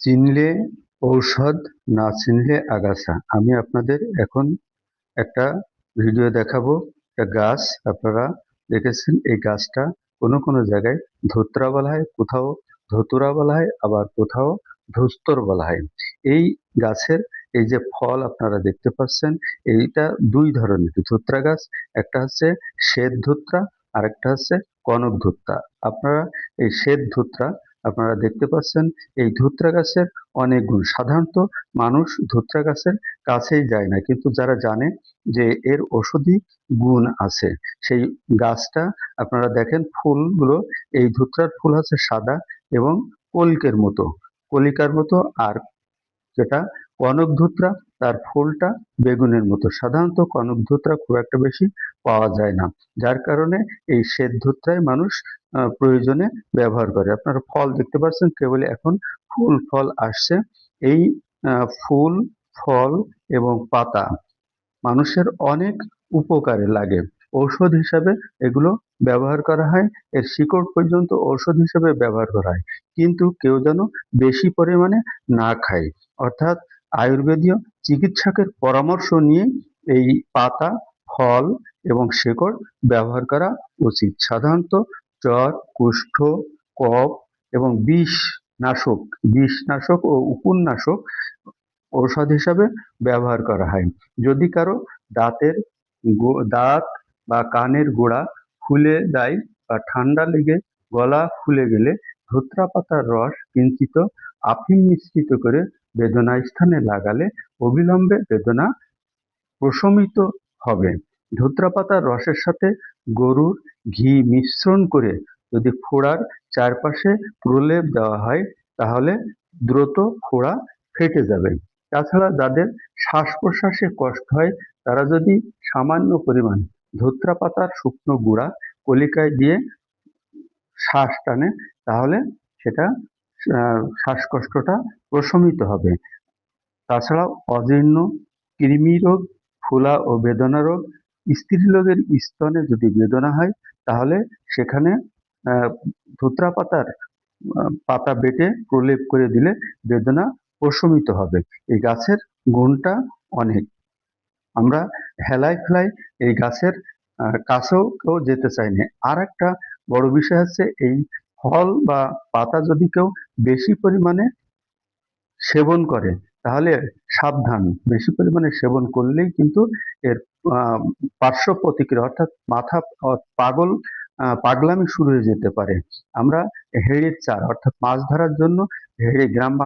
চিনলে ঔষধ, না চিনলে আগাছা। আমি আপনাদের এখন একটা ভিডিও দেখাবো। একটা গাছ আপনারা দেখেছেন, এই গাছটা কোনো কোনো জায়গায় ধুতরা বলা হয়, কোথাও ধতুরা বলা হয়, আবার কোথাও ধুস্তর বলা হয়। এই গাছের এই যে ফল আপনারা দেখতে পাচ্ছেন, এইটা দুই ধরনের ধুতরা গাছ। একটা হচ্ছে শ্বেত ধুতরা, আর একটা হচ্ছে কনক ধুতরা। আপনারা এই শ্বেত ধুতরা আপনারা দেখতে পাচ্ছেন। এই ধুতরা গাছের অনেক গুণ। সাধারণত মানুষ ধুতরা গাছের কাছেই যায় না, কিন্তু যারা জানে যে এর ঔষধি গুণ আছে, সেই গাছটা আপনারা দেখেন ফুলগুলো, এই ধুতরার ফুল হচ্ছে সাদা এবং কলিকের মতো, কলিকার মতো। আর যেটা কনক ধুতরা, তার ফুলটা বেগুনের মতো। সাধারণত কনক ধুতরা খুব একটা বেশি পাওয়া যায় না, যার কারণে এই শ্বেত ধুতরাই মানুষ প্রয়োজনে ব্যবহার করে। আপনারা ফল দেখতে পাচ্ছেন, কেবল এখন ফুল ফল আসছে। এই ফুল, ফল এবং পাতা মানুষের অনেক উপকারে লাগে। ঔষধ হিসাবে এগুলো ব্যবহার করা হয়। এর শিকড় পর্যন্ত ঔষধ হিসেবে ব্যবহার করা হয়, কিন্তু কেউ যেন বেশি পরিমাণে না খায়। অর্থাৎ আয়ুর্বেদীয় চিকিৎসকের পরামর্শ নিয়ে এই পাতা, ফল এবং শিকড় ব্যবহার করা উচিত। সাধারণত জ্বর, কুষ্ঠ, কফ এবং বিষ নাশক ও উপন্যাসক ঔষধ হিসাবে ব্যবহার করা হয়। যদি কারো দাঁত বা কানের গোড়া ফুলে যায়, বা ঠান্ডা লেগে গলা ফুলে গেলে ধুত্রা পাতার রস কিঞ্চিত আফিম মিশ্রিত করে বেদনা স্থানে লাগালে অবিলম্বে বেদনা প্রশমিত হবে। ধুত্রা পাতার রসের সাথে গরুর ঘি মিশ্রণ করে যদি ফোড়ার চারপাশে প্রলেপ দেওয়া হয়, তাহলে দ্রুত ফোড়া ফেটে যাবে। তাছাড়া যাদের শ্বাস প্রশ্বাসে কষ্ট হয়, তারা যদি সামান্য পরিমাণে ধুত্রা পাতার শুকনো গুঁড়া কলিকায় দিয়ে শ্বাস টানে, তাহলে সেটা শ্বাসকষ্টটা প্রশমিত হবে। তাছাড়াও অজীর্ণ, কৃমি রোগ, ফোলা ও বেদনা রোগ, স্ত্রীলোকের স্তনে যদি বেদনা হয়, তাহলে সেখানে আহ, ধুত্রা পাতার পাতা বেটে প্রলেপ করে দিলে বেদনা প্রশমিত হবে। এই গাছের গুণটা অনেক। আমরা হেলায় ফেলায় এই গাছের কাছেও কেউ যেতে চাই না। আর একটা বড় বিষয় হচ্ছে, এই ফল বা পাতা যদি কেউ বেশি পরিমাণে সেবন করে, তাহলে সাবধান। বেশি পরিমাণে সেবন করলেই কিন্তু এর পার্শ্ব প্রতিক্রিয়া, অর্থাৎ মাথা পাগলামি শুরু হয়ে যেতে পারে। আমরা হেড়ের চার, অর্থাৎ মাছ ধরার জন্য হেড়ে, গ্রাম